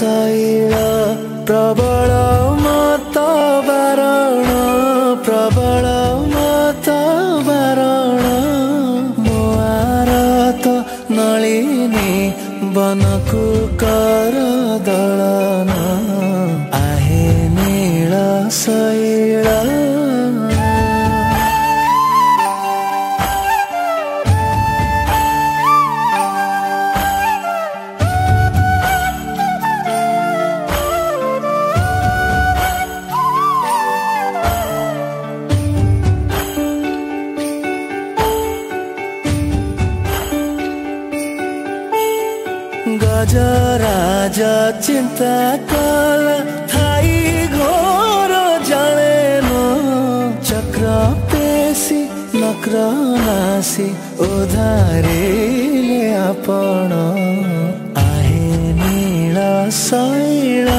शैल प्रबल मत बारण प्रबल मत बारण मुआरत नलिनी बनकु कर दलन आहे नील शैल गजराज चिंता कल थाई घोर जलेन चक्र पेशी नक्र नासी उधारिले आपण आहे नील शैल।